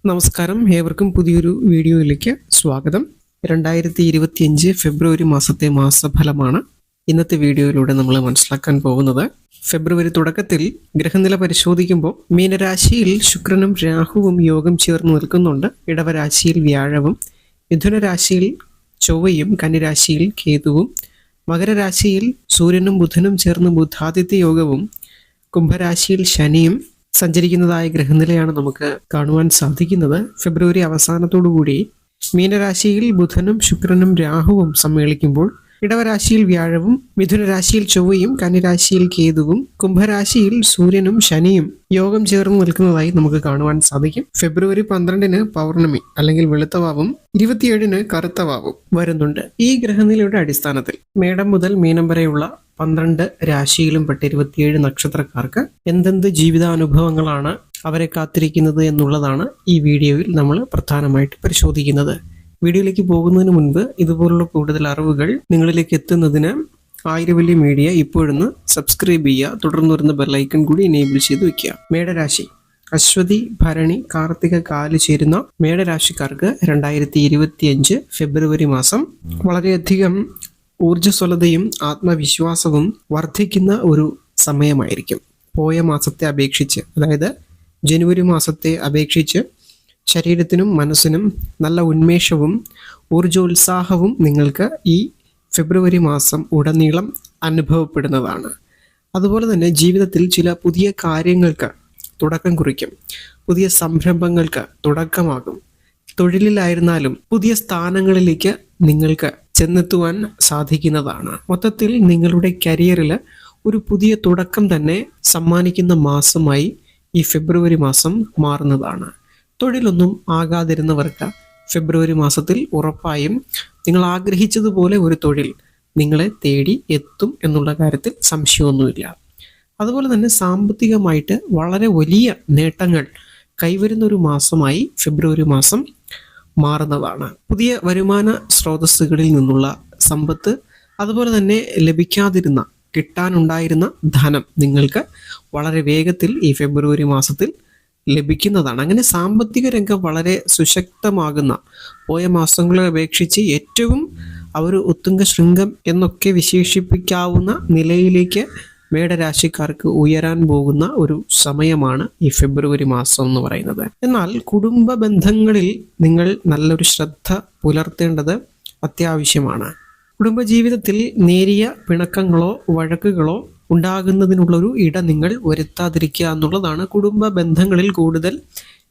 നമസ്കാരം, ഏവർക്കും പുതിയൊരു വീഡിയോയിലേക്ക് സ്വാഗതം. 2025 ഫെബ്രുവരി മാസത്തെ മാസഫലമാണ് ഇന്നത്തെ വീഡിയോയിലൂടെ നമ്മൾ മനസ്സിലാക്കാൻ പോകുന്നത്. ഫെബ്രുവരി തുടക്കത്തിൽ ഗ്രഹനില പരിശോധിക്കുമ്പോൾ മീനരാശിയിൽ ശുക്രനും രാഹുവും യോഗം ചേർന്ന് നിൽക്കുന്നുണ്ട്. ഇടവരാശിയിൽ വ്യാഴവും, മിഥുനരാശിയിൽ ചൊവ്വയും, കന്നിരാശിയിൽ കേതുവും, മകരരാശിയിൽ സൂര്യനും ബുധനും ചേർന്ന് ബുധാദിത്യ യോഗവും, കുംഭരാശിയിൽ ശനിയും സഞ്ചരിക്കുന്നതായ ഗ്രഹനിലയാണ് നമുക്ക് കാണുവാൻ സാധിക്കുന്നത്. ഫെബ്രുവരി അവസാനത്തോടുകൂടി മീനരാശിയിൽ ബുധനും ശുക്രനും രാഹുവും സമ്മേളിക്കുമ്പോൾ ഇടവരാശിയിൽ വ്യാഴവും, മിഥുനരാശിയിൽ ചൊവ്വയും, കന്നിരാശിയിൽ കേതുവും, കുംഭരാശിയിൽ സൂര്യനും ശനിയും യോഗം ചേർന്ന് നിൽക്കുന്നതായി നമുക്ക് കാണുവാൻ സാധിക്കും. ഫെബ്രുവരി 12 പൗർണമി അല്ലെങ്കിൽ വെളുത്തവാവും 27 കറുത്തവാവും വരുന്നുണ്ട്. ഈ ഗ്രഹനിലയുടെ അടിസ്ഥാനത്തിൽ മേടം മുതൽ മീനം വരെയുള്ള 12 രാശിയിലും പെട്ട 27 നക്ഷത്രക്കാർക്ക് എന്തെന്ത് ജീവിതാനുഭവങ്ങളാണ് അവരെ കാത്തിരിക്കുന്നത് എന്നുള്ളതാണ് ഈ വീഡിയോയിൽ നമ്മൾ പ്രധാനമായിട്ട് പരിശോധിക്കുന്നത്. വീഡിയോയിലേക്ക് പോകുന്നതിന് മുൻപ് ഇതുപോലുള്ള കൂടുതൽ അറിവുകൾ നിങ്ങളിലേക്ക് എത്തുന്നതിന് ആയിരവല്ലി മീഡിയ ഇപ്പോഴൊന്ന് സബ്സ്ക്രൈബ് ചെയ്യുക. തുടർന്ന് വരുന്ന ബെല്ലൈക്കൺ കൂടി എനേബിൾ ചെയ്ത് വെക്കുക. മേടരാശി, അശ്വതി, ഭരണി, കാർത്തിക കാല് ചേരുന്ന മേടരാശിക്കാർക്ക് 2025 ഫെബ്രുവരി മാസം വളരെയധികം ഊർജ്ജസ്വലതയും ആത്മവിശ്വാസവും വർദ്ധിക്കുന്ന ഒരു സമയമായിരിക്കും. പോയ മാസത്തെ അപേക്ഷിച്ച്, അതായത് ജനുവരി മാസത്തെ അപേക്ഷിച്ച് ശരീരത്തിനും മനസ്സിനും നല്ല ഉന്മേഷവും ഊർജോത്സാഹവും നിങ്ങൾക്ക് ഈ ഫെബ്രുവരി മാസം ഉടനീളം അനുഭവപ്പെടുന്നതാണ്. അതുപോലെ തന്നെ ജീവിതത്തിൽ ചില പുതിയ കാര്യങ്ങൾക്ക് തുടക്കം കുറിക്കും. പുതിയ സംരംഭങ്ങൾക്ക് തുടക്കമാകും. തൊഴിലിലായിരുന്നാലും പുതിയ സ്ഥാനങ്ങളിലേക്ക് നിങ്ങൾക്ക് ചെന്നെത്തുവാൻ സാധിക്കുന്നതാണ്. മൊത്തത്തിൽ നിങ്ങളുടെ കരിയറിൽ ഒരു പുതിയ തുടക്കം തന്നെ സമ്മാനിക്കുന്ന മാസമായി ഈ ഫെബ്രുവരി മാസം മാറുന്നതാണ്. തൊഴിലൊന്നും ആകാതിരുന്നവർക്ക് ഫെബ്രുവരി മാസത്തിൽ ഉറപ്പായും നിങ്ങൾ ആഗ്രഹിച്ചതുപോലെ ഒരു തൊഴിൽ നിങ്ങളെ തേടി എത്തും എന്നുള്ള കാര്യത്തിൽ സംശയമൊന്നുമില്ല. അതുപോലെ തന്നെ സാമ്പത്തികമായിട്ട് വളരെ വലിയ നേട്ടങ്ങൾ കൈവരുന്ന ഒരു മാസമായി ഫെബ്രുവരി മാസം മാറുന്നതാണ്. പുതിയ വരുമാന സ്രോതസ്സുകളിൽ നിന്നുള്ള സമ്പത്ത്, അതുപോലെ തന്നെ ലഭിക്കാതിരുന്ന കിട്ടാനുണ്ടായിരുന്ന ധനം നിങ്ങൾക്ക് വളരെ വേഗത്തിൽ ഈ ഫെബ്രുവരി മാസത്തിൽ ലഭിക്കുന്നതാണ്. അങ്ങനെ സാമ്പത്തിക രംഗം വളരെ സുശക്തമാകുന്ന, പോയ മാസങ്ങളെ അപേക്ഷിച്ച് ഏറ്റവും ഒരു ഉത്തുംഗ ശൃംഗം എന്നൊക്കെ വിശേഷിപ്പിക്കാവുന്ന നിലയിലേക്ക് മേടരാശിക്കാർക്ക് ഉയരാൻ പോകുന്ന ഒരു സമയമാണ് ഈ ഫെബ്രുവരി മാസം എന്ന് പറയുന്നത്. എന്നാൽ കുടുംബ ബന്ധങ്ങളിൽ നിങ്ങൾ നല്ലൊരു ശ്രദ്ധ പുലർത്തേണ്ടത് അത്യാവശ്യമാണ്. കുടുംബജീവിതത്തിൽ നേരിയ പിണക്കങ്ങളോ വഴക്കുകളോ ഉണ്ടാകുന്നതിനുള്ളൊരു നിങ്ങൾ വരുത്താതിരിക്കുക എന്നുള്ളതാണ്. കുടുംബ ബന്ധങ്ങളിൽ കൂടുതൽ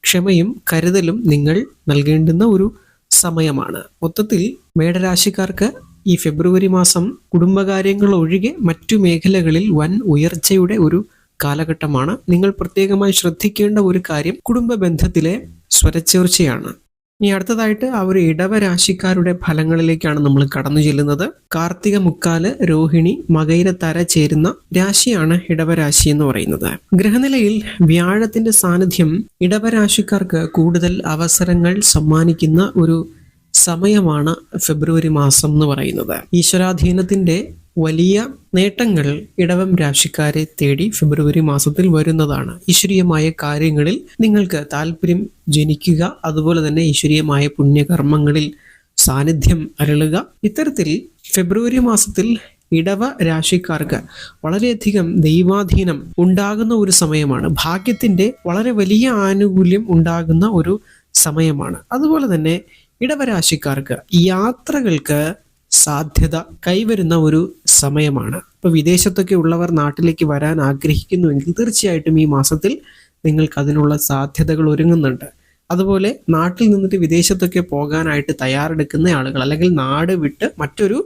ക്ഷമയും കരുതലും നിങ്ങൾ നൽകേണ്ടുന്ന ഒരു സമയമാണ്. മൊത്തത്തിൽ മേടരാശിക്കാർക്ക് ഈ ഫെബ്രുവരി മാസം കുടുംബകാര്യങ്ങൾ ഒഴികെ മറ്റു മേഖലകളിൽ വൻ ഉയർച്ചയുടെ ഒരു കാലഘട്ടമാണ്. നിങ്ങൾ പ്രത്യേകമായി ശ്രദ്ധിക്കേണ്ട ഒരു കാര്യം കുടുംബ ബന്ധത്തിലെ സ്വരച്ചേർച്ചയാണ്. ഇനി അടുത്തതായിട്ട് ഇടവരാശിക്കാരുടെ ഫലങ്ങളിലേക്കാണ് നമ്മൾ കടന്നു ചെല്ലുന്നത്. കാർത്തിക മുക്കാല്, രോഹിണി, മകയിരത്തര ചേരുന്ന രാശിയാണ് ഇടവരാശി എന്ന് പറയുന്നത്. ഗ്രഹനിലയിൽ വ്യാഴത്തിന്റെ സാന്നിധ്യം ഇടവരാശിക്കാർക്ക് കൂടുതൽ അവസരങ്ങൾ സമ്മാനിക്കുന്ന ഒരു സമയമാണ് ഫെബ്രുവരി മാസം എന്ന് പറയുന്നത്. ഈശ്വരാധീനത്തിന്റെ വലിയ നേട്ടങ്ങൾ ഇടവം രാശിക്കാരെ തേടി ഫെബ്രുവരി മാസത്തിൽ വരുന്നതാണ്. ഈശ്വരീയമായ കാര്യങ്ങളിൽ നിങ്ങൾക്ക് താല്പര്യം ജനിക്കുക, അതുപോലെ തന്നെ ഈശ്വരീയമായ പുണ്യകർമ്മങ്ങളിൽ സാന്നിധ്യം അരുളുക. ഇത്തരത്തിൽ ഫെബ്രുവരി മാസത്തിൽ ഇടവ രാശിക്കാർക്ക് വളരെയധികം ദൈവാധീനം ഉണ്ടാകുന്ന ഒരു സമയമാണ്. ഭാഗ്യത്തിന്റെ വളരെ വലിയ ആനുകൂല്യം ഉണ്ടാകുന്ന ഒരു സമയമാണ്. അതുപോലെ തന്നെ ഇടവരാശിക്കാർക്ക് യാത്രകൾക്ക് സാധ്യത കൈവരുന്ന ഒരു സമയമാണ്. ഇപ്പൊ വിദേശത്തൊക്കെ ഉള്ളവർ നാട്ടിലേക്ക് വരാൻ ആഗ്രഹിക്കുന്നുവെങ്കിൽ തീർച്ചയായിട്ടും ഈ മാസത്തിൽ നിങ്ങൾക്ക് അതിനുള്ള സാധ്യതകൾ ഒരുങ്ങുന്നുണ്ട്. അതുപോലെ നാട്ടിൽ നിന്നിട്ട് വിദേശത്തൊക്കെ പോകാനായിട്ട് തയ്യാറെടുക്കുന്ന ആളുകൾ, അല്ലെങ്കിൽ നാട് വിട്ട് മറ്റൊരു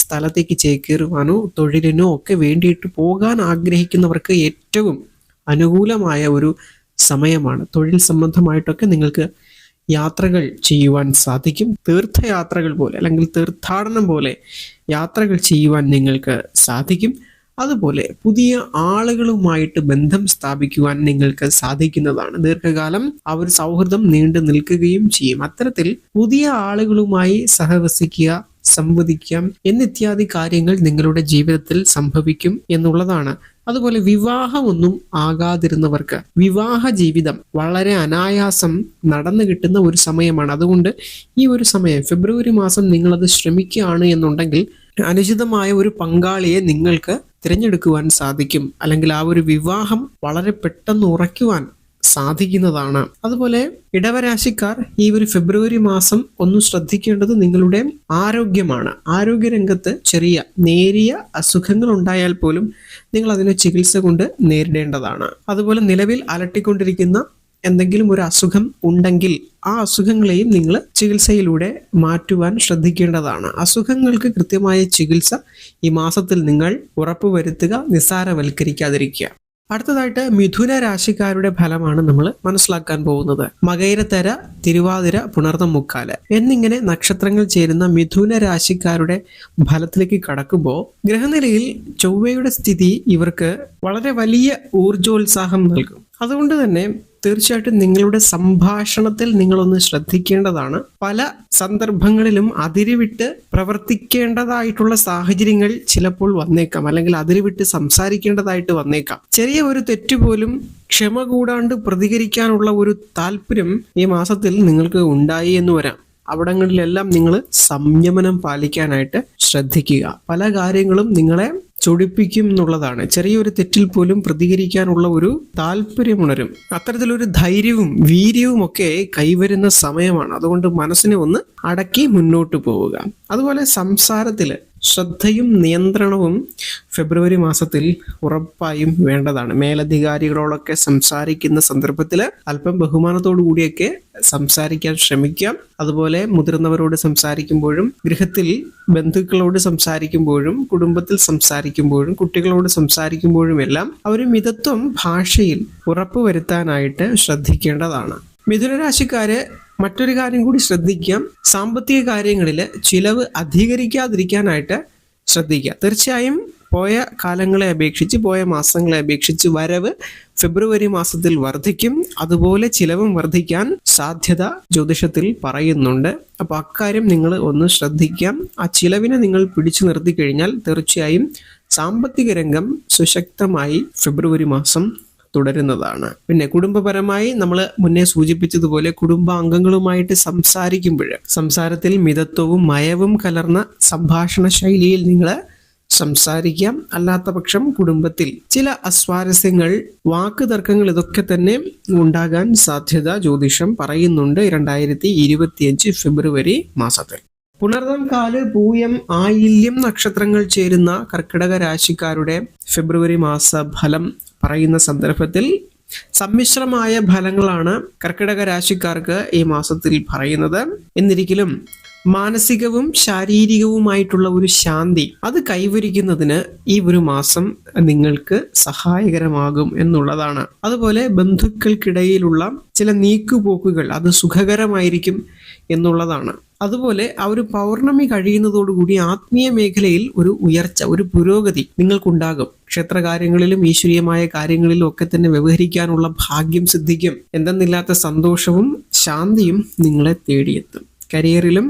സ്ഥലത്തേക്ക് ചേക്കേറുവാനോ തൊഴിലിനോ ഒക്കെ വേണ്ടിയിട്ട് പോകാൻ ആഗ്രഹിക്കുന്നവർക്ക് ഏറ്റവും അനുകൂലമായ ഒരു സമയമാണ്. തൊഴിൽ സംബന്ധമായിട്ടൊക്കെ നിങ്ങൾക്ക് യാത്രകൾ ചെയ്യുവാൻ സാധിക്കും. തീർത്ഥയാത്രകൾ പോലെ അല്ലെങ്കിൽ തീർത്ഥാടനം പോലെ യാത്രകൾ ചെയ്യുവാൻ നിങ്ങൾക്ക് സാധിക്കും. അതുപോലെ പുതിയ ആളുകളുമായിട്ട് ബന്ധം സ്ഥാപിക്കുവാൻ നിങ്ങൾക്ക് സാധിക്കുന്നതാണ്. ദീർഘകാലം സൗഹൃദം നീണ്ടു നിൽക്കുകയും ചെയ്യും. അത്തരത്തിൽ പുതിയ ആളുകളുമായി സഹവസിക്കുക, സംവദിക്കാം എന്നിത്യാദി കാര്യങ്ങൾ നിങ്ങളുടെ ജീവിതത്തിൽ സംഭവിക്കും എന്നുള്ളതാണ്. അതുപോലെ വിവാഹമൊന്നും ആകാതിരുന്നവർക്ക് വിവാഹ ജീവിതം വളരെ അനായാസം നടന്നു കിട്ടുന്ന ഒരു സമയമാണ്. അതുകൊണ്ട് ഈ ഒരു സമയം ഫെബ്രുവരി മാസം നിങ്ങളത് ശ്രമിക്കുകയാണ് എന്നുണ്ടെങ്കിൽ അനുചിതമായ ഒരു പങ്കാളിയെ നിങ്ങൾക്ക് തിരഞ്ഞെടുക്കുവാൻ സാധിക്കും, അല്ലെങ്കിൽ ആ ഒരു വിവാഹം വളരെ പെട്ടെന്ന് ഉറയ്ക്കുവാൻ സാധിക്കുന്നതാണ്. അതുപോലെ ഇടവരാശിക്കാർ ഈ ഒരു ഫെബ്രുവരി മാസം ഒന്ന് ശ്രദ്ധിക്കേണ്ടത് നിങ്ങളുടെ ആരോഗ്യമാണ്. ആരോഗ്യരംഗത്ത് ചെറിയ നേരിയ അസുഖങ്ങൾ ഉണ്ടായാൽ പോലും നിങ്ങൾ അതിനെ ചികിത്സ കൊണ്ട് നേരിടേണ്ടതാണ്. അതുപോലെ നിലവിൽ അലട്ടിക്കൊണ്ടിരിക്കുന്ന എന്തെങ്കിലും ഒരു അസുഖം ഉണ്ടെങ്കിൽ ആ അസുഖങ്ങളെയും നിങ്ങൾ ചികിത്സയിലൂടെ മാറ്റുവാൻ ശ്രദ്ധിക്കേണ്ടതാണ്. അസുഖങ്ങൾക്ക് കൃത്യമായ ചികിത്സ ഈ മാസത്തിൽ നിങ്ങൾ ഉറപ്പുവരുത്തുക, നിസ്സാരവൽക്കരിക്കാതിരിക്കുക. അടുത്തതായിട്ട് മിഥുന രാശിക്കാരുടെ ഫലമാണ് നമ്മൾ മനസ്സിലാക്കാൻ പോകുന്നത്. മകയിരത്തര, തിരുവാതിര, പുണർതം, മുക്കാല് എന്നിങ്ങനെ നക്ഷത്രങ്ങൾ ചേരുന്ന മിഥുന രാശിക്കാരുടെ ഫലത്തിലേക്ക് കടക്കുമ്പോൾ ഗ്രഹനിലയിൽ ചൊവ്വയുടെ സ്ഥിതി ഇവർക്ക് വളരെ വലിയ ഊർജോത്സാഹം നൽകും. അതുകൊണ്ട് തന്നെ തീർച്ചയായിട്ടും നിങ്ങളുടെ സംഭാഷണത്തിൽ നിങ്ങളൊന്ന് ശ്രദ്ധിക്കേണ്ടതാണ്. പല സന്ദർഭങ്ങളിലും അതിരുവിട്ട് പ്രവർത്തിക്കേണ്ടതായിട്ടുള്ള സാഹചര്യങ്ങൾ ചിലപ്പോൾ വന്നേക്കാം, അല്ലെങ്കിൽ അതിരുവിട്ട് സംസാരിക്കേണ്ടതായിട്ട് വന്നേക്കാം. ചെറിയ ഒരു തെറ്റുപോലും ക്ഷമ കൂടാണ്ട് പ്രതികരിക്കാനുള്ള ഒരു താല്പര്യം ഈ മാസത്തിൽ നിങ്ങൾക്ക് ഉണ്ടായി എന്ന് വരാം. അവിടങ്ങളിലെല്ലാം നിങ്ങൾ സംയമനം പാലിക്കാനായിട്ട് ശ്രദ്ധിക്കുക. പല കാര്യങ്ങളും നിങ്ങളെ ചൊടിപ്പിക്കും എന്നുള്ളതാണ്. ചെറിയൊരു തെറ്റിൽ പോലും പ്രതികരിക്കാനുള്ള ഒരു താല്പര്യമുണരും. അത്തരത്തിലൊരു ധൈര്യവും വീര്യവും ഒക്കെ കൈവരുന്ന സമയമാണ്. അതുകൊണ്ട് മനസ്സിനെ ഒന്ന് അടക്കി മുന്നോട്ട് പോവുക. അതുപോലെ സംസാരത്തിൽ ശ്രദ്ധയും നിയന്ത്രണവും ഫെബ്രുവരി മാസത്തിൽ ഉറപ്പായും വേണ്ടതാണ്. മേലധികാരികളോടൊക്കെ സംസാരിക്കുന്ന സന്ദർഭത്തിൽ അല്പം ബഹുമാനത്തോടു കൂടിയൊക്കെ സംസാരിക്കാൻ ശ്രമിക്കാം. അതുപോലെ മുതിർന്നവരോട് സംസാരിക്കുമ്പോഴും, ഗൃഹത്തിൽ ബന്ധുക്കളോട് സംസാരിക്കുമ്പോഴും, കുടുംബത്തിൽ സംസാരിക്കുമ്പോഴും, കുട്ടികളോട് സംസാരിക്കുമ്പോഴും എല്ലാം ഒരു മിതത്വം ഭാഷയിൽ ഉറപ്പുവരുത്താനായിട്ട് ശ്രദ്ധിക്കേണ്ടതാണ്. മിഥുനരാശിക്കാര് മറ്റൊരു കാര്യം കൂടി ശ്രദ്ധിക്കാം. സാമ്പത്തിക കാര്യങ്ങളിൽ ചിലവ് അധികരിക്കാതിരിക്കാനായിട്ട് ശ്രദ്ധിക്കുക. തീർച്ചയായും പോയ കാലങ്ങളെ അപേക്ഷിച്ച്, പോയ മാസങ്ങളെ അപേക്ഷിച്ച് വരവ് ഫെബ്രുവരി മാസത്തിൽ വർദ്ധിക്കും. അതുപോലെ ചിലവും വർദ്ധിക്കാൻ സാധ്യത ജ്യോതിഷത്തിൽ പറയുന്നുണ്ട്. അപ്പൊ അക്കാര്യം നിങ്ങൾ ഒന്ന് ശ്രദ്ധിക്കാം. ആ ചിലവിനെ നിങ്ങൾ പിടിച്ചു നിർത്തി കഴിഞ്ഞാൽ തീർച്ചയായും സാമ്പത്തിക രംഗം സുശക്തമായി ഫെബ്രുവരി മാസം തുടരുന്നതാണ്. പിന്നെ കുടുംബപരമായി നമ്മൾ മുന്നേ സൂചിപ്പിച്ചതുപോലെ കുടുംബാംഗങ്ങളുമായിട്ട് സംസാരത്തിൽ മിതത്വവും മയവും കലർന്ന സംഭാഷണ ശൈലിയിൽ നിങ്ങൾ സംസാരിക്കാം. അല്ലാത്ത പക്ഷം കുടുംബത്തിൽ ചില അസ്വാരസ്യങ്ങൾ, വാക്ക് തർക്കങ്ങൾ ഇതൊക്കെ തന്നെ ഉണ്ടാകാൻ സാധ്യത ജ്യോതിഷം പറയുന്നുണ്ട് 2025 ഫെബ്രുവരി മാസത്തിൽ. പുണർതം, കാല്, പൂയം, ആയില്യം നക്ഷത്രങ്ങൾ ചേരുന്ന കർക്കിടക രാശിക്കാരുടെ ഫെബ്രുവരി മാസ ഫലം പറയുന്ന സന്ദർഭത്തിൽ സമ്മിശ്രമായ ഫലങ്ങളാണ് കർക്കിടക രാശിക്കാർക്ക് ഈ മാസത്തിൽ പറയുന്നത്. എന്നിരിക്കലും മാനസികവും ശാരീരികവുമായിട്ടുള്ള ഒരു ശാന്തി അത് കൈവരിക്കുന്നതിന് ഈ ഒരു മാസം നിങ്ങൾക്ക് സഹായകരമാകും എന്നുള്ളതാണ്. അതുപോലെ ബന്ധുക്കൾക്കിടയിലുള്ള ചില നീക്കുപോക്കുകൾ അത് സുഖകരമായിരിക്കും എന്നുള്ളതാണ്. അതുപോലെ ആ ഒരു പൗർണമി കഴിയുന്നതോടുകൂടി ആത്മീയ മേഖലയിൽ ഒരു ഉയർച്ച, ഒരു പുരോഗതി നിങ്ങൾക്കുണ്ടാകും. ക്ഷേത്രകാര്യങ്ങളിലും ഈശ്വരീയമായ കാര്യങ്ങളിലും ഒക്കെ തന്നെ വ്യവഹരിക്കാനുള്ള ഭാഗ്യം സിദ്ധിക്കും. എന്തെന്നില്ലാത്ത സന്തോഷവും ശാന്തിയും നിങ്ങളെ തേടിയെത്തും. കരിയറിലും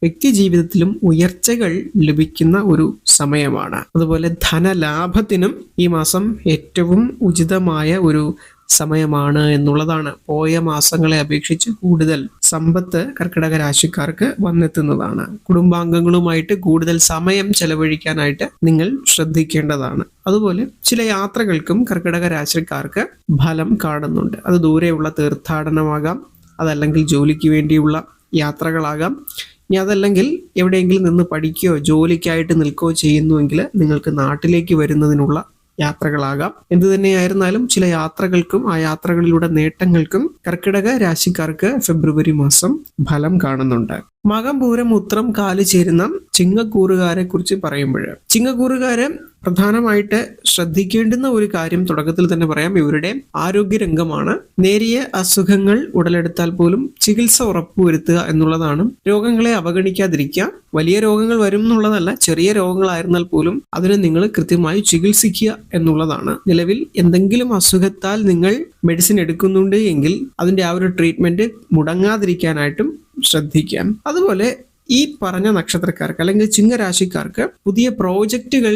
വ്യക്തി ജീവിതത്തിലും ഉയർച്ചകൾ ലഭിക്കുന്ന ഒരു സമയമാണ്. അതുപോലെ ധനലാഭത്തിനും ഈ മാസം ഏറ്റവും ഉചിതമായ ഒരു സമയമാണ് എന്നുള്ളതാണ്. പോയ മാസങ്ങളെ അപേക്ഷിച്ച് കൂടുതൽ സമ്പത്ത് കർക്കിടക രാശിക്കാർക്ക് വന്നെത്തുന്നതാണ്. കുടുംബാംഗങ്ങളുമായിട്ട് കൂടുതൽ സമയം ചെലവഴിക്കാനായിട്ട് നിങ്ങൾ ശ്രദ്ധിക്കേണ്ടതാണ്. അതുപോലെ ചില യാത്രകൾക്കും കർക്കിടക രാശിക്കാർക്ക് ഫലം കാണുന്നുണ്ട്. അത് ദൂരെയുള്ള തീർത്ഥാടനമാകാം, അതല്ലെങ്കിൽ ജോലിക്ക് വേണ്ടിയുള്ള യാത്രകളാകാം. ഇനി അതല്ലെങ്കിൽ എവിടെയെങ്കിലും നിന്ന് പഠിക്കുകയോ ജോലിക്കായിട്ട് നിൽക്കുകയോ ചെയ്യുന്നുവെങ്കിൽ നിങ്ങൾക്ക് നാട്ടിലേക്ക് വരുന്നതിനുള്ള യാത്രകളാകാം. എന്തു തന്നെയായിരുന്നാലും ചില യാത്രകൾക്കും ആ യാത്രകളിലൂടെ നേട്ടങ്ങൾക്കും കർക്കിടക രാശിക്കാർക്ക് ഫെബ്രുവരി മാസം ഫലം കാണുന്നുണ്ട്. മകം, പൂരം, ഉത്രം, കാല് ചേരുന്ന ചിങ്ങക്കൂറുകാരെ കുറിച്ച് പറയുമ്പോൾ ചിങ്ങക്കൂറുകാര് പ്രധാനമായിട്ട് ശ്രദ്ധിക്കേണ്ടുന്ന ഒരു കാര്യം തുടക്കത്തിൽ തന്നെ പറയാം. ഇവരുടെ ആരോഗ്യരംഗമാണ്. നേരിയ അസുഖങ്ങൾ ഉടലെടുത്താൽ പോലും ചികിത്സ ഉറപ്പുവരുത്തുക എന്നുള്ളതാണ്. രോഗങ്ങളെ അവഗണിക്കാതിരിക്കുക. വലിയ രോഗങ്ങൾ വരും എന്നുള്ളതല്ല, ചെറിയ രോഗങ്ങളായിരുന്നാൽ പോലും അതിനെ നിങ്ങൾ കൃത്യമായി ചികിത്സിക്കുക എന്നുള്ളതാണ്. നിലവിൽ എന്തെങ്കിലും അസുഖത്താൽ നിങ്ങൾ മെഡിസിൻ എടുക്കുന്നുണ്ട് എങ്കിൽ അതിന്റെ ആ ഒരു ട്രീറ്റ്മെന്റ് മുടങ്ങാതിരിക്കാനായിട്ടും ശ്രദ്ധിക്കാം. അതുപോലെ ഈ പറഞ്ഞ നക്ഷത്രക്കാർക്ക് അല്ലെങ്കിൽ ചിങ്ങരാശിക്കാർക്ക് പുതിയ പ്രോജക്റ്റുകൾ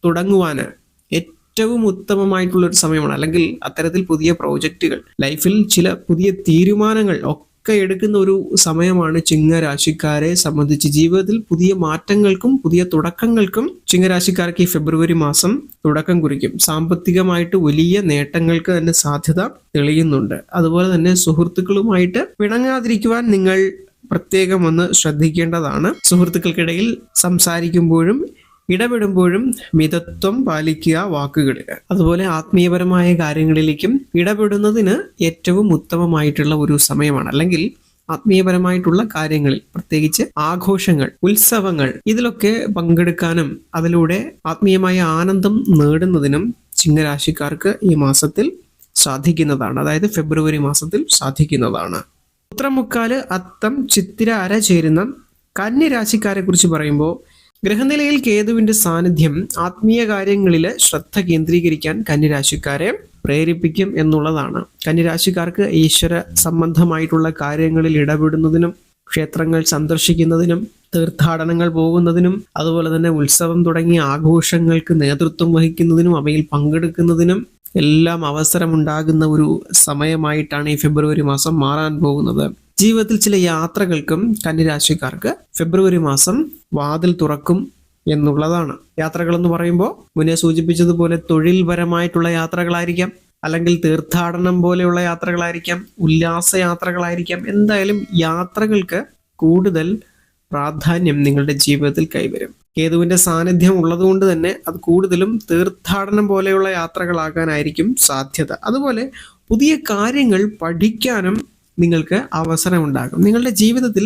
തുടങ്ങുവാന് ഏറ്റവും ഉത്തമമായിട്ടുള്ള ഒരു സമയമാണ്. അല്ലെങ്കിൽ അത്തരത്തിൽ പുതിയ പ്രോജക്റ്റുകൾ, ലൈഫിൽ ചില പുതിയ തീരുമാനങ്ങൾ ഒക്കെ എടുക്കുന്ന ഒരു സമയമാണ് ചിങ്ങരാശിക്കാരെ സംബന്ധിച്ച്. ജീവിതത്തിൽ പുതിയ മാറ്റങ്ങൾക്കും പുതിയ തുടക്കങ്ങൾക്കും ചിങ്ങരാശിക്കാർക്ക് ഈ ഫെബ്രുവരി മാസം തുടക്കം കുറിക്കും. സാമ്പത്തികമായിട്ട് വലിയ നേട്ടങ്ങൾക്ക് തന്നെ സാധ്യത തെളിയുന്നുണ്ട്. അതുപോലെ തന്നെ സുഹൃത്തുക്കളുമായിട്ട് പിണങ്ങാതിരിക്കുവാൻ നിങ്ങൾ പ്രത്യേകം ഒന്ന് ശ്രദ്ധിക്കേണ്ടതാണ്. സുഹൃത്തുക്കൾക്കിടയിൽ സംസാരിക്കുമ്പോഴും ഇടപെടുമ്പോഴും മിതത്വം പാലിക്കുക വാക്കുകളിൽ. അതുപോലെ ആത്മീയപരമായ കാര്യങ്ങളിലേക്കും ഇടപെടുന്നതിന് ഏറ്റവും ഉത്തമമായിട്ടുള്ള ഒരു സമയമാണ്. അല്ലെങ്കിൽ ആത്മീയപരമായിട്ടുള്ള കാര്യങ്ങളിൽ, പ്രത്യേകിച്ച് ആഘോഷങ്ങൾ, ഉത്സവങ്ങൾ, ഇതിലൊക്കെ പങ്കെടുക്കാനും അതിലൂടെ ആത്മീയമായ ആനന്ദം നേടുന്നതിനും ചിങ്ങരാശിക്കാർക്ക് ഈ മാസത്തിൽ സാധിക്കുന്നതാണ്. അതായത് ഫെബ്രുവരി മാസത്തിൽ സാധിക്കുന്നതാണ്. ഉത്രമുക്കാല്, അത്തം, ചിത്തിര, അര ചേരുന്ന കന്യരാശിക്കാരെ കുറിച്ച് പറയുമ്പോൾ ഗ്രഹനിലയിൽ കേതുവിന്റെ സാന്നിധ്യം ആത്മീയ കാര്യങ്ങളിൽ ശ്രദ്ധ കേന്ദ്രീകരിക്കാൻ കന്യരാശിക്കാരെ പ്രേരിപ്പിക്കും എന്നുള്ളതാണ്. കന്യരാശിക്കാർക്ക് ഈശ്വര സംബന്ധമായിട്ടുള്ള കാര്യങ്ങളിൽ ഇടപെടുന്നതിനും ക്ഷേത്രങ്ങൾ സന്ദർശിക്കുന്നതിനും തീർത്ഥാടനങ്ങൾ പോകുന്നതിനും അതുപോലെ തന്നെ ഉത്സവം തുടങ്ങിയ ആഘോഷങ്ങൾക്ക് നേതൃത്വം വഹിക്കുന്നതിനും അവയിൽ പങ്കെടുക്കുന്നതിനും എല്ലാം അവസരമുണ്ടാകുന്ന ഒരു സമയമായിട്ടാണ് ഈ ഫെബ്രുവരി മാസം മാറാൻ പോകുന്നത്. ജീവിതത്തിൽ ചില യാത്രകൾക്കും കന്യരാശിക്കാർക്ക് ഫെബ്രുവരി മാസം വാതിൽ തുറക്കും എന്നുള്ളതാണ്. യാത്രകൾ എന്ന് പറയുമ്പോൾ മുന്നേ സൂചിപ്പിച്ചതുപോലെ തൊഴിൽപരമായിട്ടുള്ള യാത്രകളായിരിക്കാം, അല്ലെങ്കിൽ തീർത്ഥാടനം പോലെയുള്ള യാത്രകളായിരിക്കാം, ഉല്ലാസ യാത്രകളായിരിക്കാം. എന്തായാലും യാത്രകൾക്ക് കൂടുതൽ പ്രാധാന്യം നിങ്ങളുടെ ജീവിതത്തിൽ കൈവരും. കേതുവിന്റെ സാന്നിധ്യം ഉള്ളതുകൊണ്ട് തന്നെ അത് കൂടുതലും തീർത്ഥാടനം പോലെയുള്ള യാത്രകളാകാനായിരിക്കും സാധ്യത. അതുപോലെ പുതിയ കാര്യങ്ങൾ പഠിക്കാനും നിങ്ങൾക്ക് അവസരമുണ്ടാകും. നിങ്ങളുടെ ജീവിതത്തിൽ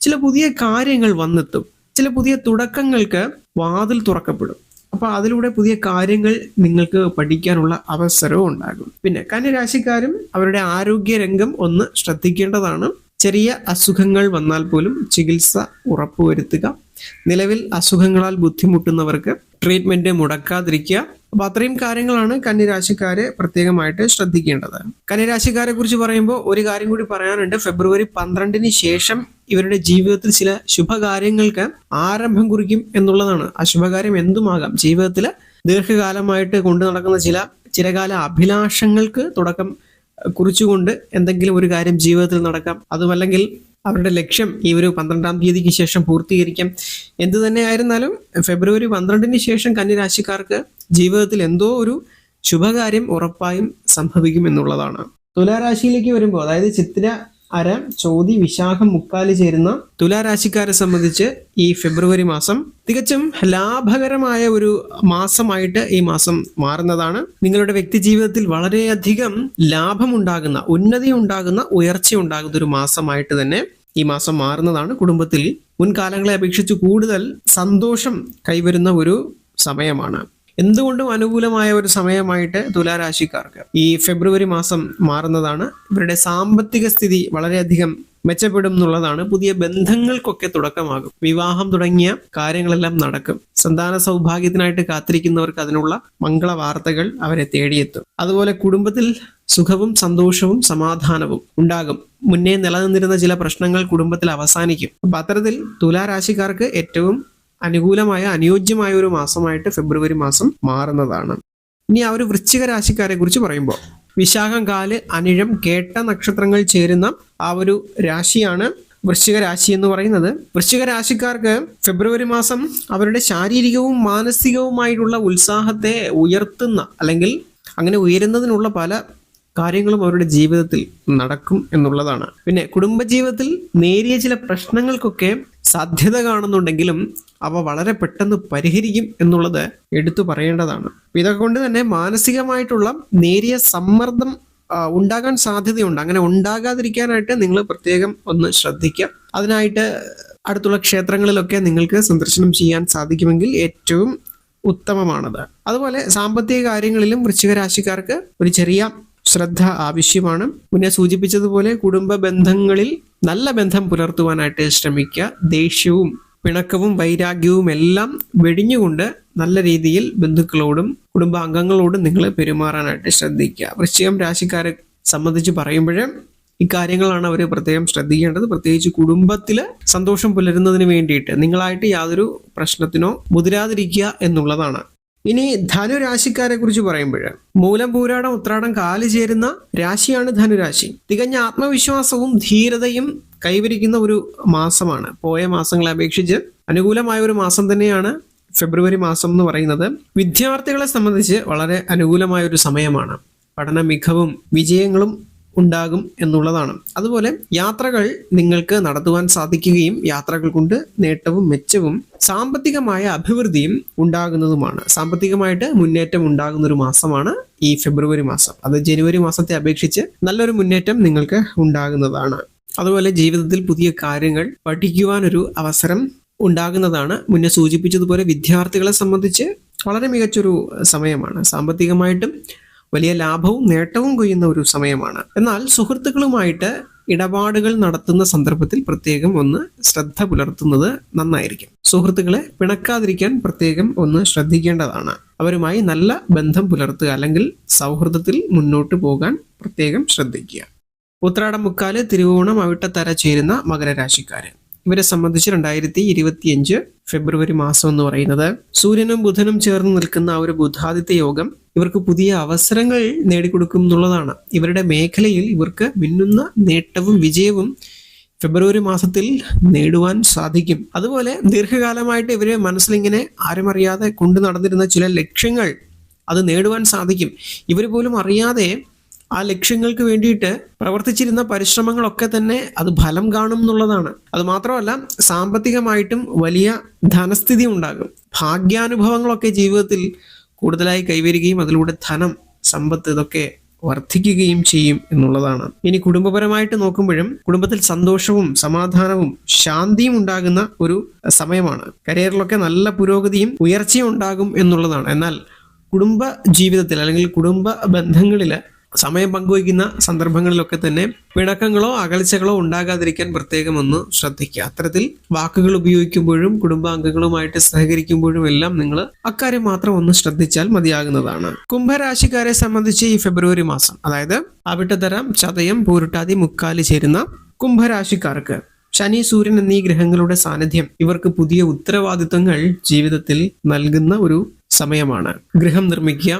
ചില പുതിയ കാര്യങ്ങൾ വന്നെത്തും, ചില പുതിയ തുടക്കങ്ങൾക്ക് വാതിൽ തുറക്കപ്പെടും. അപ്പൊ അതിലൂടെ പുതിയ കാര്യങ്ങൾ നിങ്ങൾക്ക് പഠിക്കാനുള്ള അവസരവും ഉണ്ടാകും. പിന്നെ കന്യരാശിക്കാരും അവരുടെ ആരോഗ്യ രംഗം ഒന്ന് ശ്രദ്ധിക്കേണ്ടതാണ്. ചെറിയ അസുഖങ്ങൾ വന്നാൽ പോലും ചികിത്സ ഉറപ്പുവരുത്തുക. നിലവിൽ അസുഖങ്ങളാൽ ബുദ്ധിമുട്ടുന്നവർക്ക് ട്രീറ്റ്മെന്റ് മുടക്കാതിരിക്കുക. അപ്പൊ അത്രയും കാര്യങ്ങളാണ് കന്യരാശിക്കാരെ പ്രത്യേകമായിട്ട് ശ്രദ്ധിക്കേണ്ടത്. കന്യരാശിക്കാരെ കുറിച്ച് പറയുമ്പോൾ ഒരു കാര്യം കൂടി പറയാനുണ്ട്. ഫെബ്രുവരി 12 ശേഷം ഇവരുടെ ജീവിതത്തിൽ ചില ശുഭകാര്യങ്ങൾക്ക് ആരംഭം കുറിക്കും എന്നുള്ളതാണ്. ആ ശുഭകാര്യം എന്തുമാകാം. ജീവിതത്തിൽ ദീർഘകാലമായിട്ട് കൊണ്ടു നടക്കുന്ന ചിരകാല അഭിലാഷങ്ങൾക്ക് തുടക്കം കുറിച്ചുകൊണ്ട് എന്തെങ്കിലും ഒരു കാര്യം ജീവിതത്തിൽ നടക്കാം. അതുമല്ലെങ്കിൽ അവരുടെ ലക്ഷ്യം ഈ ഒരു 12-ാം തീയതിക്ക് ശേഷം പൂർത്തീകരിക്കാം. എന്തു തന്നെ ആയിരുന്നാലും ഫെബ്രുവരി 12 ശേഷം കന്യരാശിക്കാർക്ക് ജീവിതത്തിൽ എന്തോ ഒരു ശുഭകാര്യം ഉറപ്പായും സംഭവിക്കും എന്നുള്ളതാണ്. തുലാരാശിയിലേക്ക് വരുമ്പോൾ, അതായത് ചിത്തിര, അര, ചോതി, വിശാഖം, മുക്കാല് ചേരുന്ന തുലാരാശിക്കാരെ സംബന്ധിച്ച് ഈ ഫെബ്രുവരി മാസം തികച്ചും ലാഭകരമായ ഒരു മാസമായിട്ട് ഈ മാസം മാറുന്നതാണ്. നിങ്ങളുടെ വ്യക്തി ജീവിതത്തിൽ വളരെയധികം ലാഭമുണ്ടാകുന്ന, ഉന്നതി ഉണ്ടാകുന്ന, ഉയർച്ച ഉണ്ടാകുന്ന ഒരു മാസമായിട്ട് തന്നെ ഈ മാസം മാറുന്നതാണ്. കുടുംബത്തിൽ മുൻകാലങ്ങളെ അപേക്ഷിച്ച് കൂടുതൽ സന്തോഷം കൈവരുന്ന ഒരു സമയമാണ്. എന്തുകൊണ്ടും അനുകൂലമായ ഒരു സമയമായിട്ട് തുലാരാശിക്കാർക്ക് ഈ ഫെബ്രുവരി മാസം മാറുന്നതാണ്. ഇവരുടെ സാമ്പത്തിക സ്ഥിതി വളരെയധികം മെച്ചപ്പെടും എന്നുള്ളതാണ്. പുതിയ ബന്ധങ്ങൾക്കൊക്കെ തുടക്കമാകും. വിവാഹം തുടങ്ങിയ കാര്യങ്ങളെല്ലാം നടക്കും. സന്താന സൗഭാഗ്യത്തിനായിട്ട് കാത്തിരിക്കുന്നവർക്ക് അതിനുള്ള മംഗള വാർത്തകൾ അവരെ തേടിയെത്തും. അതുപോലെ കുടുംബത്തിൽ സുഖവും സന്തോഷവും സമാധാനവും ഉണ്ടാകും. മുന്നേ നിലനിന്നിരുന്ന ചില പ്രശ്നങ്ങൾ കുടുംബത്തിൽ അവസാനിക്കും. അപ്പൊ അത്തരത്തിൽ തുലാരാശിക്കാർക്ക് ഏറ്റവും അനുകൂലമായ, അനുയോജ്യമായ ഒരു മാസമായിട്ട് ഫെബ്രുവരി മാസം മാറുന്നതാണ്. ഇനി ആ ഒരു വൃശ്ചിക രാശിക്കാരെ കുറിച്ച് പറയുമ്പോൾ വിശാഖം, കാല്, അനിഴം, കേട്ട നക്ഷത്രങ്ങൾ ചേരുന്ന ആ ഒരു രാശിയാണ് വൃശ്ചിക രാശി എന്ന് പറയുന്നത്. വൃശ്ചിക രാശിക്കാർക്ക് ഫെബ്രുവരി മാസം അവരുടെ ശാരീരികവും മാനസികവുമായിട്ടുള്ള ഉത്സാഹത്തെ ഉയർത്തുന്ന, അല്ലെങ്കിൽ അങ്ങനെ ഉയരുന്നതിനുള്ള പല കാര്യങ്ങളും അവരുടെ ജീവിതത്തിൽ നടക്കും എന്നുള്ളതാണ്. പിന്നെ കുടുംബജീവിതത്തിൽ നേരിയ ചില പ്രശ്നങ്ങൾക്കൊക്കെ സാധ്യത കാണുന്നുണ്ടെങ്കിലും അവ വളരെ പെട്ടെന്ന് പരിഹരിക്കും എന്നുള്ളത് എടുത്തു പറയേണ്ടതാണ്. ഇതൊക്കെ കൊണ്ട് തന്നെ മാനസികമായിട്ടുള്ള നേരിയ സമ്മർദ്ദം ഉണ്ടാകാൻ സാധ്യതയുണ്ട്. അങ്ങനെ ഉണ്ടാകാതിരിക്കാനായിട്ട് നിങ്ങൾ പ്രത്യേകം ഒന്ന് ശ്രദ്ധിക്കുക. അതിനായിട്ട് അടുത്തുള്ള ക്ഷേത്രങ്ങളിലൊക്കെ നിങ്ങൾക്ക് സന്ദർശനം ചെയ്യാൻ സാധിക്കുമെങ്കിൽ ഏറ്റവും ഉത്തമമാണത്. അതുപോലെ സാമ്പത്തിക കാര്യങ്ങളിലും വൃശ്ചിക രാശിക്കാർക്ക് ഒരു ചെറിയ ശ്രദ്ധ ആവശ്യമാണ്. മുന്നേ സൂചിപ്പിച്ചതുപോലെ കുടുംബ ബന്ധങ്ങളിൽ നല്ല ബന്ധം പുലർത്തുവാനായിട്ട് ശ്രമിക്കുക. ദേഷ്യവും പിണക്കവും വൈരാഗ്യവും എല്ലാം വെടിഞ്ഞുകൊണ്ട് നല്ല രീതിയിൽ ബന്ധുക്കളോടും കുടുംബാംഗങ്ങളോടും നിങ്ങൾ പെരുമാറാനായിട്ട് ശ്രദ്ധിക്കുക. വൃശ്ചികം രാശിക്കാരെ സംബന്ധിച്ച് പറയുമ്പോൾ ഇക്കാര്യങ്ങളാണ് അവർ പ്രത്യേകം ശ്രദ്ധിക്കേണ്ടത്. പ്രത്യേകിച്ച് കുടുംബത്തിൽ സന്തോഷം പുലരുന്നതിന് വേണ്ടിയിട്ട് നിങ്ങളായിട്ട് യാതൊരു പ്രശ്നത്തിനോ മുതിരാതിരിക്കുക എന്നുള്ളതാണ്. ഇനി ധനുരാശിക്കാരെ കുറിച്ച് പറയുമ്പോൾ മൂലം പൂരാടം ഉത്രാടം കാല് ചേരുന്ന രാശിയാണ് ധനുരാശി. തികഞ്ഞ ആത്മവിശ്വാസവും ധീരതയും കൈവരിക്കുന്ന ഒരു മാസമാണ്. പോയ മാസങ്ങളെ അപേക്ഷിച്ച് അനുകൂലമായ ഒരു മാസം തന്നെയാണ് ഫെബ്രുവരി മാസം എന്ന് പറയുന്നത്. വിദ്യാർത്ഥികളെ സംബന്ധിച്ച് വളരെ അനുകൂലമായ ഒരു സമയമാണ്. പഠന മികവും വിജയങ്ങളും ഉണ്ടാകും എന്നുള്ളതാണ്. അതുപോലെ യാത്രകൾ നിങ്ങൾക്ക് നടത്തുവാൻ സാധിക്കുകയും യാത്രകൾ കൊണ്ട് നേട്ടവും മെച്ചവും സാമ്പത്തികമായ അഭിവൃദ്ധിയും ഉണ്ടാകുന്നതുമാണ്. സാമ്പത്തികമായിട്ട് മുന്നേറ്റം ഉണ്ടാകുന്ന ഒരു മാസമാണ് ഈ ഫെബ്രുവരി മാസം. അത് ജനുവരി മാസത്തെ അപേക്ഷിച്ച് നല്ലൊരു മുന്നേറ്റം നിങ്ങൾക്ക് ഉണ്ടാകുന്നതാണ്. അതുപോലെ ജീവിതത്തിൽ പുതിയ കാര്യങ്ങൾ പഠിക്കുവാനൊരു അവസരം ഉണ്ടാകുന്നതാണ്. മുന്നേ സൂചിപ്പിച്ചതുപോലെ വിദ്യാർത്ഥികളെ സംബന്ധിച്ച് വളരെ മികച്ചൊരു സമയമാണ്. സാമ്പത്തികമായിട്ടും വലിയ ലാഭവും നേട്ടവും കൊയ്യുന്ന ഒരു സമയമാണ്. എന്നാൽ സുഹൃത്തുക്കളുമായിട്ട് ഇടപാടുകൾ നടത്തുന്ന സന്ദർഭത്തിൽ പ്രത്യേകം ഒന്ന് ശ്രദ്ധ പുലർത്തുന്നത് നന്നായിരിക്കും. സുഹൃത്തുക്കളെ പിണക്കാതിരിക്കാൻ പ്രത്യേകം ഒന്ന് ശ്രദ്ധിക്കേണ്ടതാണ്. അവരുമായി നല്ല ബന്ധം പുലർത്തുക, അല്ലെങ്കിൽ സൗഹൃദത്തിൽ മുന്നോട്ട് പോകാൻ പ്രത്യേകം ശ്രദ്ധിക്കുക. ഉത്രാടം മുക്കാല് തിരുവോണം അവിട്ടത്തര ചേരുന്ന മകരരാശിക്കാര്, ഇവരെ സംബന്ധിച്ച് 2025 ഫെബ്രുവരി മാസം എന്ന് പറയുന്നത് സൂര്യനും ബുധനും ചേർന്ന് നിൽക്കുന്ന ആ ഒരു ബുധാദിത്യ യോഗം ഇവർക്ക് പുതിയ അവസരങ്ങൾ നേടിക്കൊടുക്കും എന്നുള്ളതാണ്. ഇവരുടെ മേഖലയിൽ ഇവർക്ക് മിന്നുന്ന നേട്ടവും വിജയവും ഫെബ്രുവരി മാസത്തിൽ നേടുവാൻ സാധിക്കും. അതുപോലെ ദീർഘകാലമായിട്ട് ഇവരെ മനസ്സിലിങ്ങനെ ആരും അറിയാതെ കൊണ്ടു നടന്നിരുന്ന ചില ലക്ഷ്യങ്ങൾ അത് നേടുവാൻ സാധിക്കും. ഇവർ പോലും അറിയാതെ ആ ലക്ഷ്യങ്ങൾക്ക് വേണ്ടിയിട്ട് പ്രവർത്തിച്ചിരുന്ന പരിശ്രമങ്ങളൊക്കെ തന്നെ അത് ഫലം കാണും എന്നുള്ളതാണ്. അത് മാത്രമല്ല, സാമ്പത്തികമായിട്ടും വലിയ ധനസ്ഥിതി ഉണ്ടാകും. ഭാഗ്യാനുഭവങ്ങളൊക്കെ ജീവിതത്തിൽ കൂടുതലായി കൈവരികയും അതിലൂടെ ധനം, സമ്പത്ത് ഇതൊക്കെ വർദ്ധിക്കുകയും ചെയ്യും എന്നുള്ളതാണ്. ഇനി കുടുംബപരമായിട്ട് നോക്കുമ്പോഴും കുടുംബത്തിൽ സന്തോഷവും സമാധാനവും ശാന്തിയും ഉണ്ടാകുന്ന ഒരു സമയമാണ്. കരിയറിലൊക്കെ നല്ല പുരോഗതിയും ഉയർച്ചയും ഉണ്ടാകും എന്നുള്ളതാണ്. എന്നാൽ കുടുംബ ജീവിതത്തിൽ അല്ലെങ്കിൽ കുടുംബ ബന്ധങ്ങളിൽ സമയം പങ്കുവയ്ക്കുന്ന സന്ദർഭങ്ങളിലൊക്കെ തന്നെ പിണക്കങ്ങളോ അകൽച്ചകളോ ഉണ്ടാകാതിരിക്കാൻ പ്രത്യേകം ഒന്ന് ശ്രദ്ധിക്കുക. അത്തരത്തിൽ വാക്കുകൾ ഉപയോഗിക്കുമ്പോഴും കുടുംബാംഗങ്ങളുമായിട്ട് സഹകരിക്കുമ്പോഴും എല്ലാം നിങ്ങൾ അക്കാര്യം മാത്രം ഒന്ന് ശ്രദ്ധിച്ചാൽ മതിയാകുന്നതാണ്. കുംഭരാശിക്കാരെ സംബന്ധിച്ച് ഈ ഫെബ്രുവരി മാസം, അതായത് അവിട്ടത്തരം ചതയം പൂരുട്ടാതി മുക്കാല് ചേരുന്ന കുംഭരാശിക്കാർക്ക് ശനി സൂര്യൻ എന്നീ ഗ്രഹങ്ങളുടെ സാന്നിധ്യം ഇവർക്ക് പുതിയ ഉത്തരവാദിത്വങ്ങൾ ജീവിതത്തിൽ നൽകുന്ന ഒരു സമയമാണ്. ഗൃഹം നിർമ്മിക്കുക,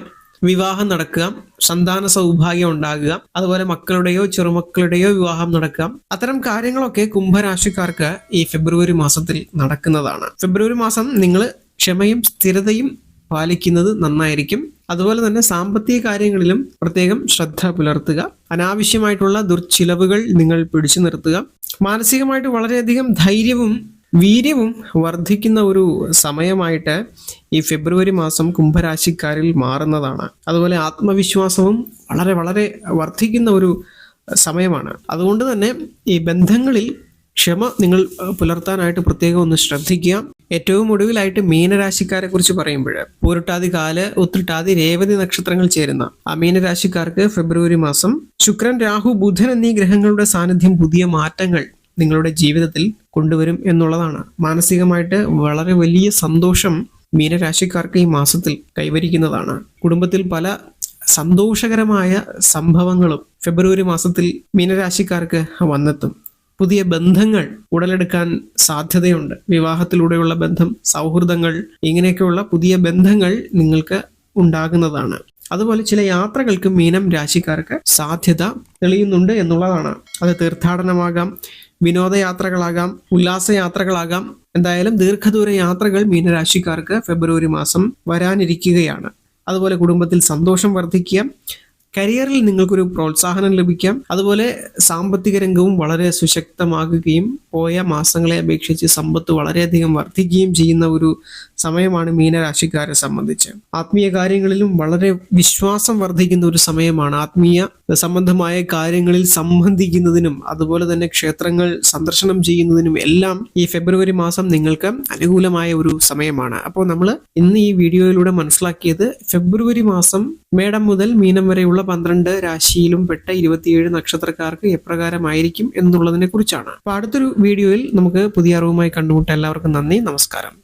വിവാഹം നടക്കുക, സന്താന സൗഭാഗ്യം ഉണ്ടാകുക, അതുപോലെ മക്കളുടെയോ ചെറുമക്കളുടെയോ വിവാഹം നടക്കുക, അത്തരം കാര്യങ്ങളൊക്കെ കുംഭരാശിക്കാർക്ക് ഈ ഫെബ്രുവരി മാസത്തിൽ നടക്കുന്നതാണ്. ഫെബ്രുവരി മാസം നിങ്ങൾ ക്ഷമയും സ്ഥിരതയും പാലിക്കുന്നത് നന്നായിരിക്കും. അതുപോലെ തന്നെ സാമ്പത്തിക കാര്യങ്ങളിലും പ്രത്യേകം ശ്രദ്ധ പുലർത്തുക. അനാവശ്യമായിട്ടുള്ള ദുർച്ചിലവുകൾ നിങ്ങൾ പിടിച്ചു നിർത്തുക. മാനസികമായിട്ട് വളരെയധികം ധൈര്യവും വീര്യവും വർദ്ധിക്കുന്ന ഒരു സമയമായിട്ട് ഈ ഫെബ്രുവരി മാസം കുംഭരാശിക്കാരിൽ മാറുന്നതാണ്. അതുപോലെ ആത്മവിശ്വാസവും വളരെ വളരെ വർദ്ധിക്കുന്ന ഒരു സമയമാണ്. അതുകൊണ്ട് തന്നെ ഈ ബന്ധങ്ങളിൽ ക്ഷമ നിങ്ങൾ പുലർത്താനായിട്ട് പ്രത്യേകം ഒന്ന് ശ്രദ്ധിക്കുക. ഏറ്റവും ഒടുവിലായിട്ട് മീനരാശിക്കാരെ കുറിച്ച് പറയുമ്പോൾ പൂരുട്ടാതി കാല് ഉത്രട്ടാതി രേവതി നക്ഷത്രങ്ങൾ ചേരുന്ന ആ മീനരാശിക്കാർക്ക് ഫെബ്രുവരി മാസം ശുക്രൻ രാഹു ബുധൻ എന്നീ ഗ്രഹങ്ങളുടെ സാന്നിധ്യം പുതിയ മാറ്റങ്ങൾ നിങ്ങളുടെ ജീവിതത്തിൽ കൊണ്ടുവരും എന്നുള്ളതാണ്. മാനസികമായിട്ട് വളരെ വലിയ സന്തോഷം മീനരാശിക്കാർക്ക് ഈ മാസത്തിൽ കൈവരിക്കുന്നതാണ്. കുടുംബത്തിൽ പല സന്തോഷകരമായ സംഭവങ്ങളും ഫെബ്രുവരി മാസത്തിൽ മീനരാശിക്കാർക്ക് വന്നെത്തും. പുതിയ ബന്ധങ്ങൾ ഉടലെടുക്കാൻ സാധ്യതയുണ്ട്. വിവാഹത്തിലൂടെയുള്ള ബന്ധം, സൗഹൃദങ്ങൾ, ഇങ്ങനെയൊക്കെയുള്ള പുതിയ ബന്ധങ്ങൾ നിങ്ങൾക്ക് ഉണ്ടാകുന്നതാണ്. അതുപോലെ ചില യാത്രകൾക്ക് മീനം രാശിക്കാർക്ക് സാധ്യത തെളിയുന്നുണ്ട് എന്നുള്ളതാണ്. അത് തീർത്ഥാടനമാകാം, വിനോദയാത്രകളാകാം, ഉല്ലാസയാത്രകളാകാം. എന്തായാലും ദീർഘദൂര യാത്രകൾ മീനരാശിക്കാർക്ക് ഫെബ്രുവരി മാസം വരാനിരിക്കുകയാണ്. അതുപോലെ കുടുംബത്തിൽ സന്തോഷം വർദ്ധിക്കുക, കരിയറിൽ നിങ്ങൾക്കൊരു പ്രോത്സാഹനം ലഭിക്കാം. അതുപോലെ സാമ്പത്തിക രംഗവും വളരെ സുശക്തമാകുകയും പോയ മാസങ്ങളെ അപേക്ഷിച്ച് സമ്പത്ത് വളരെയധികം വർദ്ധിക്കുകയും ചെയ്യുന്ന ഒരു സമയമാണ് മീനരാശിക്കാരെ സംബന്ധിച്ച്. ആത്മീയ കാര്യങ്ങളിലും വളരെ വിശ്വാസം വർദ്ധിക്കുന്ന ഒരു സമയമാണ്. ആത്മീയ സംബന്ധമായ കാര്യങ്ങളിൽ സംബന്ധിക്കുന്നതിനും അതുപോലെ തന്നെ ക്ഷേത്രങ്ങൾ സന്ദർശനം ചെയ്യുന്നതിനും എല്ലാം ഈ ഫെബ്രുവരി മാസം നിങ്ങൾക്ക് അനുകൂലമായ ഒരു സമയമാണ്. അപ്പോൾ നമ്മൾ ഇന്ന് ഈ വീഡിയോയിലൂടെ മനസ്സിലാക്കിയത് ഫെബ്രുവരി മാസം മേടം മുതൽ മീനം വരെയുള്ള 12 രാശിയിലും പെട്ട 27 നക്ഷത്രക്കാർക്ക് എപ്രകാരമായിരിക്കും എന്നുള്ളതിനെ കുറിച്ചാണ്. അപ്പൊ അടുത്തൊരു വീഡിയോയിൽ നമുക്ക് പുതിയ അറിവുമായി കണ്ടുമുട്ടാം. എല്ലാവർക്കും നന്ദി, നമസ്കാരം.